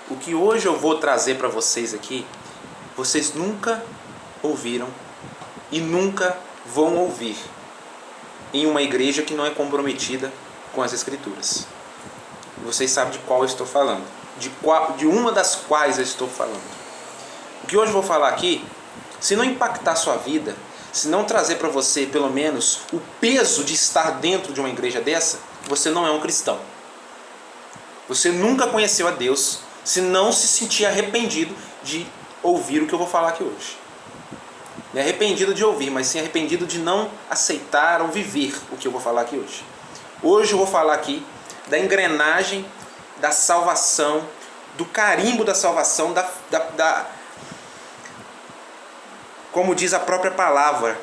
o que hoje eu vou trazer para vocês aqui, vocês nunca ouviram e nunca vão ouvir em uma igreja que não é comprometida com as Escrituras. Vocês sabem de qual eu estou falando, de uma das quais eu estou falando. O que hoje eu vou falar aqui, se não impactar a sua vida, se não trazer para você pelo menos o peso de estar dentro de uma igreja dessa, você não é um cristão. Você nunca conheceu a Deus se não se sentir arrependido de ouvir o que eu vou falar aqui hoje. Não é arrependido de ouvir, mas sim arrependido de não aceitar ou viver o que eu vou falar aqui hoje. Hoje eu vou falar aqui da engrenagem da salvação, do carimbo da salvação, como diz a própria palavra,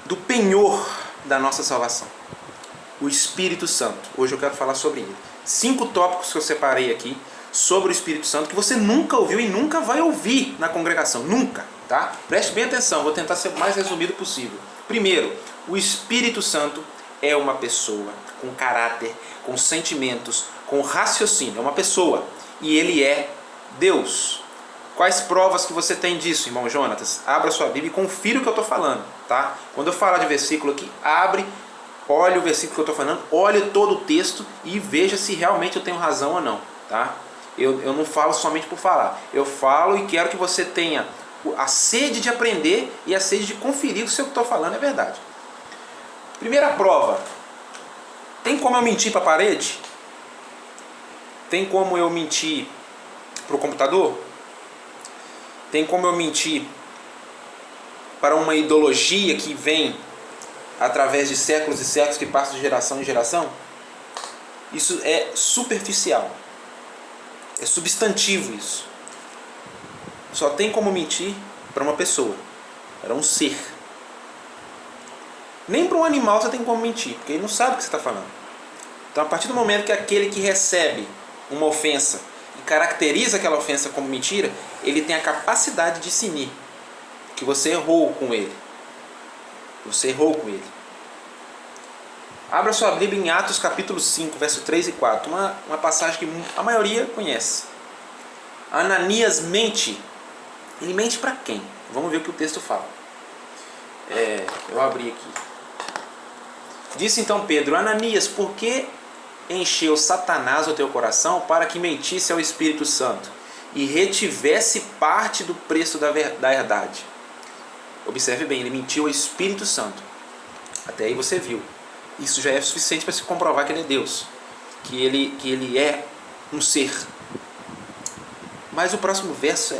do penhor da nossa salvação. O Espírito Santo. Hoje eu quero falar sobre ele. 5 tópicos que eu separei aqui sobre o Espírito Santo que você nunca ouviu e nunca vai ouvir na congregação. Nunca, tá? Preste bem atenção, vou tentar ser o mais resumido possível. Primeiro, o Espírito Santo é uma pessoa com caráter, com sentimentos, com raciocínio. É uma pessoa e ele é Deus. Quais provas que você tem disso, irmão Jonatas? Abra sua Bíblia e confira o que eu estou falando, tá? Quando eu falar de versículo aqui, olhe o versículo que eu estou falando, olhe todo o texto e veja se realmente eu tenho razão ou não, tá? Eu não falo somente por falar. Eu falo e quero que você tenha a sede de aprender e a sede de conferir se o que eu estou falando é verdade. Primeira prova. Tem como eu mentir para a parede? Tem como eu mentir para o computador? Tem como eu mentir para uma ideologia que vem através de séculos e séculos, que passa de geração em geração? Isso é superficial. É substantivo isso. Só tem como mentir para uma pessoa, para um ser. Nem para um animal você tem como mentir, porque ele não sabe o que você está falando. Então, a partir do momento que aquele que recebe uma ofensa e caracteriza aquela ofensa como mentira, ele tem a capacidade de discernir que você errou com ele. Você errou com ele. Abra sua Bíblia em Atos capítulo 5, verso 3 e 4. Uma passagem que a maioria conhece. Ananias mente. Ele mente para quem? Vamos ver o que o texto fala. Eu abri aqui. Disse então Pedro: Ananias, por que encheu Satanás o teu coração para que mentisse ao Espírito Santo e retivesse parte do preço da verdade? Observe bem, ele mentiu ao Espírito Santo. Até aí você viu. Isso já é suficiente para se comprovar que ele é Deus, que ele é um ser. Mas o próximo verso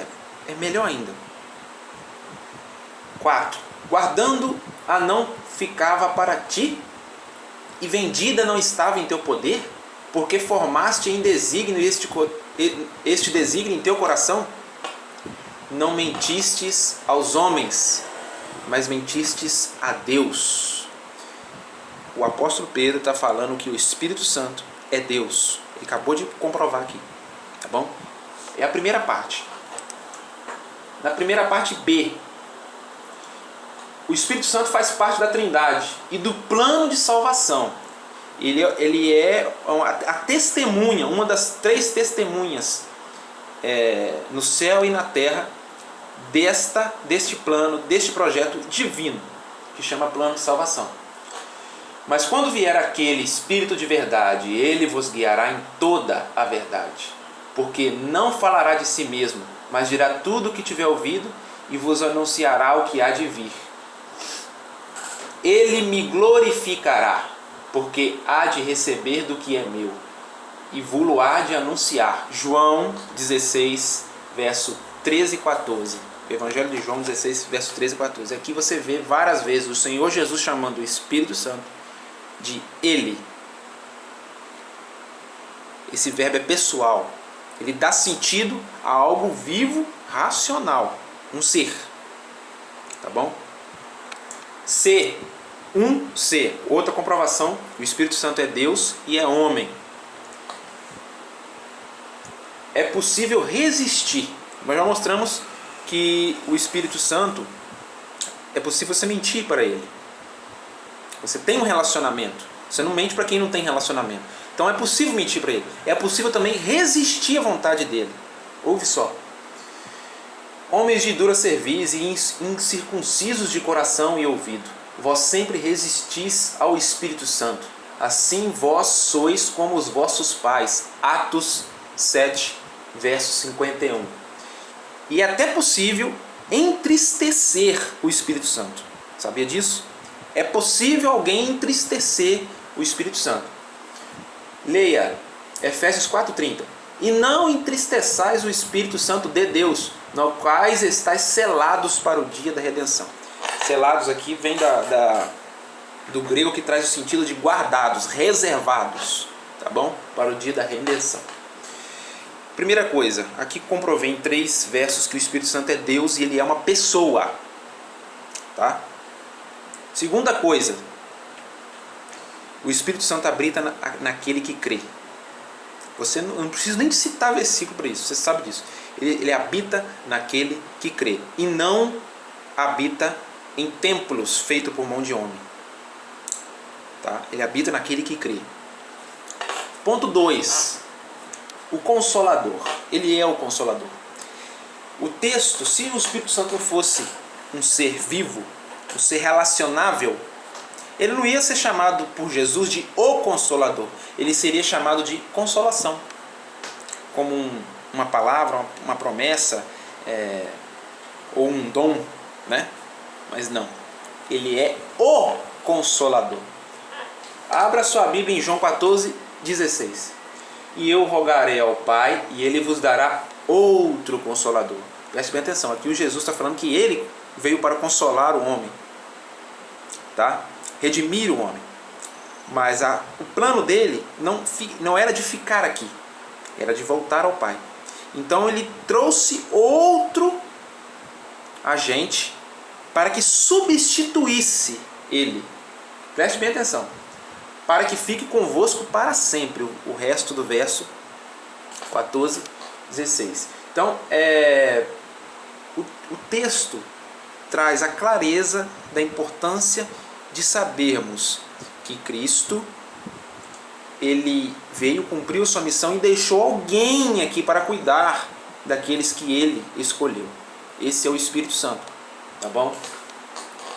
é melhor ainda. 4. Guardando a não ficava para ti, e vendida não estava em teu poder, porque formaste em desígnio este desígnio em teu coração? Não mentistes aos homens, mas mentistes a Deus. O apóstolo Pedro está falando que o Espírito Santo é Deus. Ele acabou de comprovar aqui, tá bom? É a primeira parte. Na primeira parte B, o Espírito Santo faz parte da Trindade e do plano de salvação. Ele é a testemunha, uma das 3 testemunhas no céu e na terra deste plano, deste projeto divino, que chama plano de salvação. Mas quando vier aquele Espírito de verdade, ele vos guiará em toda a verdade, porque não falará de si mesmo, mas dirá tudo o que tiver ouvido e vos anunciará o que há de vir. Ele me glorificará, porque há de receber do que é meu, e vou-lo há de anunciar. João 16, verso 13 e 14. Evangelho de João 16, verso 13 e 14. Aqui você vê várias vezes o Senhor Jesus chamando o Espírito Santo de Ele. Esse verbo é pessoal. Ele dá sentido a algo vivo, racional. Um ser. Tá bom? C. Um ser. Outra comprovação. O Espírito Santo é Deus e é homem. É possível resistir. Nós já mostramos que o Espírito Santo é possível você mentir para ele. Você tem um relacionamento. Você não mente para quem não tem relacionamento. Então é possível mentir para ele. É possível também resistir à vontade dele. Ouve só. Homens de dura cerviz e incircuncisos de coração e ouvido, vós sempre resistis ao Espírito Santo. Assim vós sois como os vossos pais. Atos 7, verso 51. E é até possível entristecer o Espírito Santo. Sabia disso? É possível alguém entristecer o Espírito Santo. Leia Efésios 4,30. E não entristeçais o Espírito Santo de Deus, no quais estáis selados para o dia da redenção. Selados aqui vem do grego, que traz o sentido de guardados, reservados, tá bom? Para o dia da redenção. Primeira coisa, aqui comprovei em 3 versos que o Espírito Santo é Deus e ele é uma pessoa, tá? Segunda coisa, o Espírito Santo habita naquele que crê. Você não precisa nem citar versículo para isso, você sabe disso. Ele habita naquele que crê e não habita em templos feitos por mão de homem. Tá? Ele habita naquele que crê. Ponto 2. O Consolador. Ele é o Consolador. O texto, se o Espírito Santo fosse um ser vivo, um ser relacionável, ele não ia ser chamado por Jesus de o Consolador. Ele seria chamado de consolação. Como uma palavra, uma promessa, ou um dom, né? Mas não. Ele é o Consolador. Abra sua Bíblia em João 14:16. E eu rogarei ao Pai, e Ele vos dará outro Consolador. Preste bem atenção, aqui o Jesus está falando que Ele veio para consolar o homem, tá? Redimir o homem. Mas o plano dele não era de ficar aqui, era de voltar ao Pai. Então Ele trouxe outro agente para que substituísse Ele. Preste bem atenção. Para que fique convosco para sempre. O resto do verso 14:16. Então, o texto traz a clareza da importância de sabermos que Cristo, Ele veio, cumpriu sua missão e deixou alguém aqui para cuidar daqueles que Ele escolheu. Esse é o Espírito Santo, tá bom?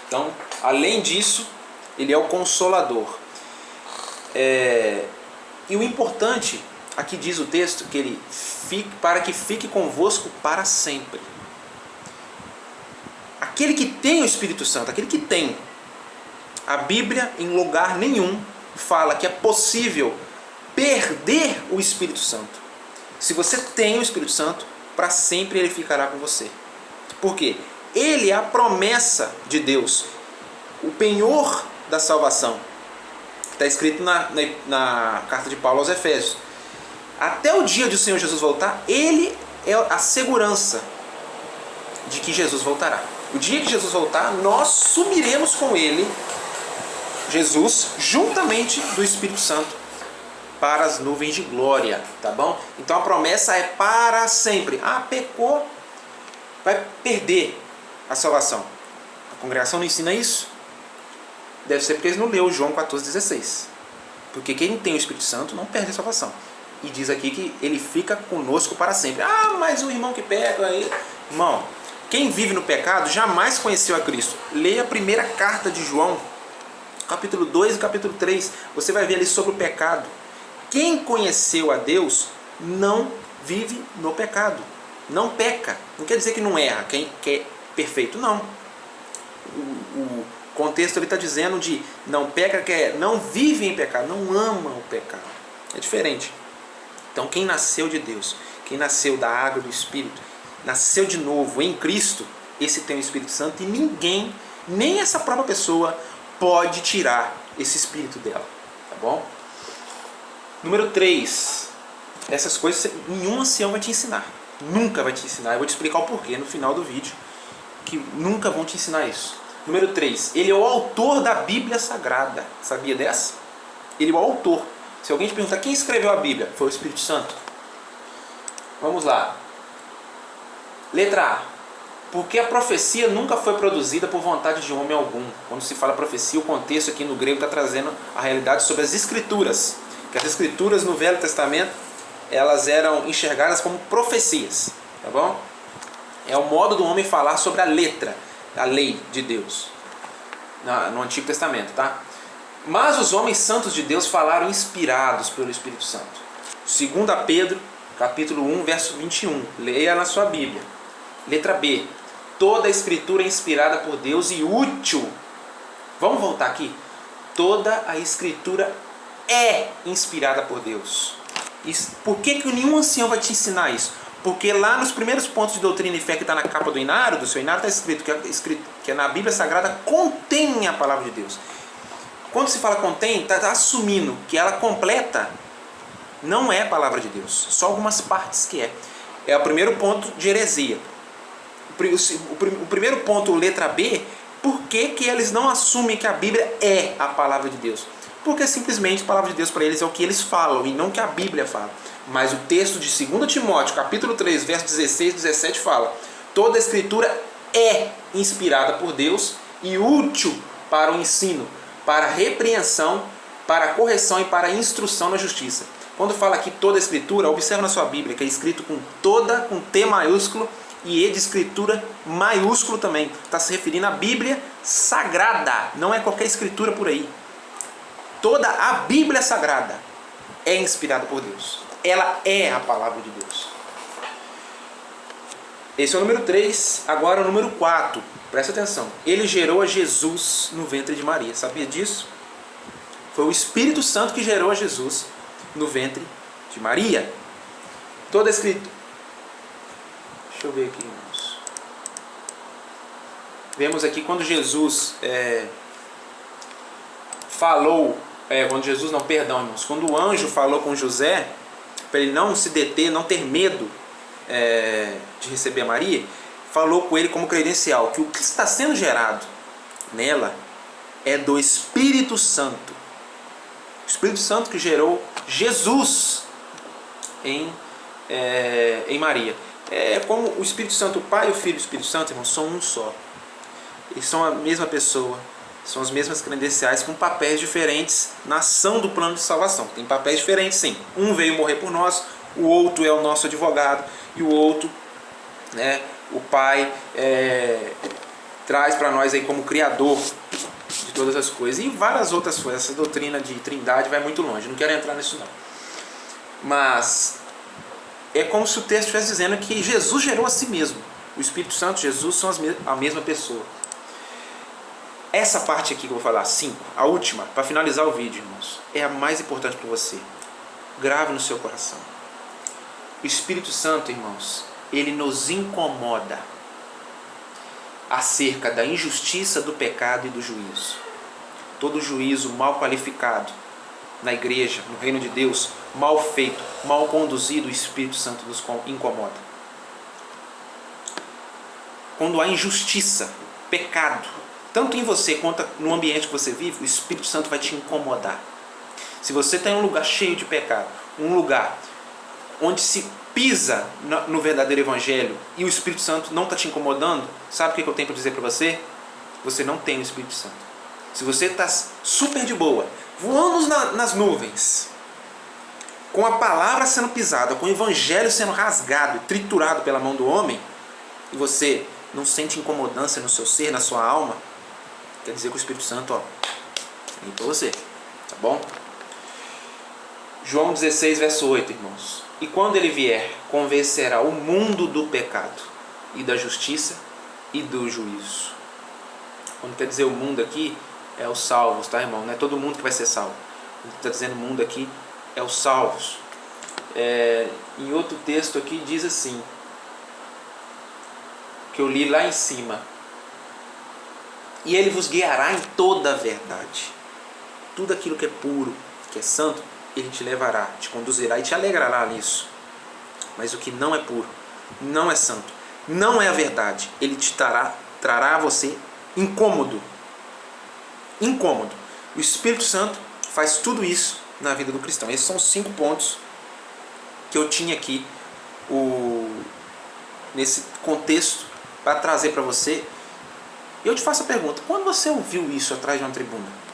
Então, além disso, Ele é o Consolador. E o importante, aqui diz o texto, que Ele para que fique convosco para sempre. Aquele que tem o Espírito Santo, aquele que tem, a Bíblia em lugar nenhum fala que é possível perder o Espírito Santo. Se você tem o Espírito Santo, para sempre ele ficará com você. Por quê? Ele é a promessa de Deus, o penhor da salvação. Está escrito na carta de Paulo aos Efésios. Até o dia de o Senhor Jesus voltar, Ele é a segurança de que Jesus voltará. O dia que Jesus voltar, nós sumiremos com Ele, Jesus, juntamente do Espírito Santo, para as nuvens de glória, tá bom? Então a promessa é para sempre. Pecou, vai perder a salvação. A congregação não ensina isso? Deve ser porque eles não leu João 14:16. Porque quem tem o Espírito Santo não perde a salvação. E diz aqui que ele fica conosco para sempre. Mas o irmão que peca aí... Irmão, quem vive no pecado jamais conheceu a Cristo. Leia a primeira carta de João, capítulo 2 e capítulo 3. Você vai ver ali sobre o pecado. Quem conheceu a Deus não vive no pecado. Não peca. Não quer dizer que não erra. Quem é perfeito, não. O contexto ele está dizendo de não peca, não vive em pecado, não ama o pecado. É diferente. Então quem nasceu de Deus, quem nasceu da água do Espírito, nasceu de novo em Cristo, esse tem o Espírito Santo e ninguém, nem essa própria pessoa, pode tirar esse Espírito dela. Tá bom? Número 3. Essas coisas nenhum ancião vai te ensinar. Nunca vai te ensinar. Eu vou te explicar o porquê no final do vídeo, que nunca vão te ensinar isso. Número 3. Ele é o autor da Bíblia Sagrada. Sabia dessa? Ele é o autor. Se alguém te perguntar quem escreveu a Bíblia, foi o Espírito Santo. Vamos lá. Letra A. Porque a profecia nunca foi produzida por vontade de homem algum. Quando se fala profecia, o contexto aqui no grego está trazendo a realidade sobre as Escrituras. que as escrituras no Velho Testamento, elas eram enxergadas como profecias, tá bom? É o modo do homem falar sobre a letra, a lei de Deus, no Antigo Testamento, tá? Mas os homens santos de Deus falaram inspirados pelo Espírito Santo. 2 Pedro, capítulo 1, verso 21. Leia na sua Bíblia. Letra B. Toda a escritura é inspirada por Deus e útil. Vamos voltar aqui? Toda a escritura é inspirada por Deus. Por que nenhum ancião vai te ensinar isso? Porque lá nos primeiros pontos de doutrina e fé que está na capa do inário, do seu inário, está escrito que na Bíblia Sagrada contém a palavra de Deus. Quando se fala contém, está assumindo que ela completa não é a palavra de Deus. Só algumas partes que é. É o primeiro ponto de heresia. O primeiro ponto, letra B, por que eles não assumem que a Bíblia é a palavra de Deus? Porque simplesmente a palavra de Deus para eles é o que eles falam e não o que a Bíblia fala. Mas o texto de 2 Timóteo, capítulo 3, verso 16 e 17 fala: toda a escritura é inspirada por Deus e útil para o ensino, para a repreensão, para a correção e para a instrução na justiça. Quando fala aqui toda a escritura, observa na sua Bíblia que é escrito com toda, com T maiúsculo e E de escritura maiúsculo também. Está se referindo à Bíblia Sagrada, não é qualquer escritura por aí. Toda a Bíblia Sagrada é inspirada por Deus. Ela é a palavra de Deus. Esse é o número 3. Agora o número 4. Presta atenção. Ele gerou a Jesus no ventre de Maria. Sabia disso? Foi o Espírito Santo que gerou a Jesus no ventre de Maria. Toda a escritura. Deixa eu ver aqui, irmãos. Vemos aqui quando Jesus falou... irmãos. Quando o anjo falou com José, para ele não se deter, não ter medo de receber a Maria, falou com ele como credencial que o que está sendo gerado nela é do Espírito Santo. O Espírito Santo que gerou Jesus em Maria. É como o Espírito Santo, o Pai, o Filho e o Espírito Santo, irmãos, são um só. Eles são a mesma pessoa. São as mesmas credenciais com papéis diferentes na ação do plano de salvação. Tem papéis diferentes, sim. Um veio morrer por nós, o outro é o nosso advogado, e o outro, o Pai, traz para nós aí como Criador de todas as coisas. E várias outras coisas. Essa doutrina de trindade vai muito longe, não quero entrar nisso não. Mas é como se o texto estivesse dizendo que Jesus gerou a si mesmo. O Espírito Santo e Jesus são a mesma pessoa. Essa parte aqui que eu vou falar, 5, a última, para finalizar o vídeo, irmãos, é a mais importante para você. Grave no seu coração. O Espírito Santo, irmãos, ele nos incomoda acerca da injustiça, do pecado e do juízo. Todo juízo mal qualificado na igreja, no reino de Deus, mal feito, mal conduzido, o Espírito Santo nos incomoda. Quando há injustiça, pecado, tanto em você quanto no ambiente que você vive, o Espírito Santo vai te incomodar. Se você está em um lugar cheio de pecado, um lugar onde se pisa no verdadeiro Evangelho e o Espírito Santo não está te incomodando, sabe o que eu tenho para dizer para você? Você não tem o Espírito Santo. Se você está super de boa, voando nas nuvens, com a palavra sendo pisada, com o Evangelho sendo rasgado, triturado pela mão do homem, e você não sente incomodância no seu ser, na sua alma, quer dizer que o Espírito Santo vem para você, tá bom? João 16, verso 8, irmãos. E quando ele vier, convencerá o mundo do pecado e da justiça e do juízo. Quando quer dizer o mundo aqui, é os salvos, tá, irmão? Não é todo mundo que vai ser salvo. Quando está dizendo mundo aqui, é os salvos. Em outro texto aqui diz assim, que eu li lá em cima: e ele vos guiará em toda a verdade. Tudo aquilo que é puro, que é santo, ele te levará, te conduzirá e te alegrará nisso. Mas o que não é puro, não é santo, não é a verdade, ele te trará a você incômodo. Incômodo. O Espírito Santo faz tudo isso na vida do cristão. Esses são os 5 pontos que eu tinha aqui nesse contexto para trazer para você. Eu te faço a pergunta: quando você ouviu isso atrás de uma tribuna?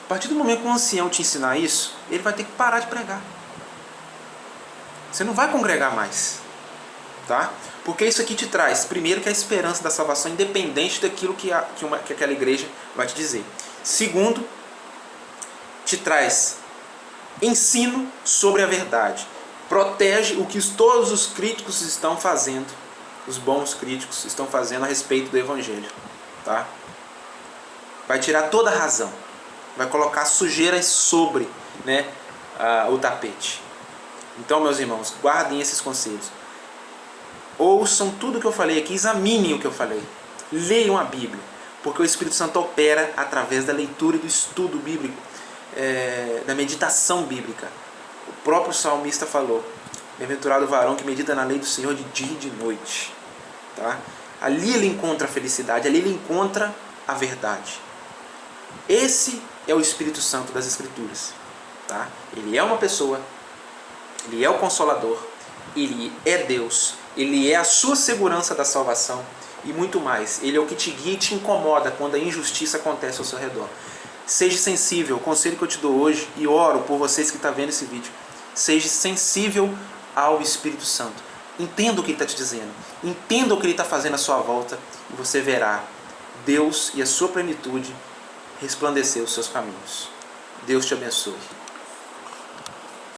partir do momento que o ancião te ensinar isso, ele vai ter que parar de pregar. Você não vai congregar mais. Tá? Porque isso aqui te traz, primeiro, que a esperança da salvação, independente daquilo que aquela igreja vai te dizer. Segundo, te traz ensino sobre a verdade. Protege o que todos os críticos estão fazendo, os bons críticos estão fazendo a respeito do Evangelho. Tá? Vai tirar toda a razão. Vai colocar sujeiras sobre, né, o tapete. Então, meus irmãos, guardem esses conselhos. Ouçam tudo o que eu falei aqui, examinem o que eu falei. Leiam a Bíblia, porque o Espírito Santo opera através da leitura e do estudo bíblico, da meditação bíblica. O próprio salmista falou: bem-aventurado o varão que medita na lei do Senhor de dia e de noite. Tá? Ali ele encontra a felicidade, ali ele encontra a verdade. Esse é o Espírito Santo das Escrituras. Tá? Ele é uma pessoa, ele é o Consolador, ele é Deus, ele é a sua segurança da salvação e muito mais. Ele é o que te guia e te incomoda quando a injustiça acontece ao seu redor. Seja sensível, o conselho que eu te dou hoje, e oro por vocês que estão vendo esse vídeo, seja sensível ao Espírito Santo. Entenda o que ele está te dizendo, entenda o que ele está fazendo à sua volta, e você verá Deus e a sua plenitude resplandecer os seus caminhos. Deus te abençoe.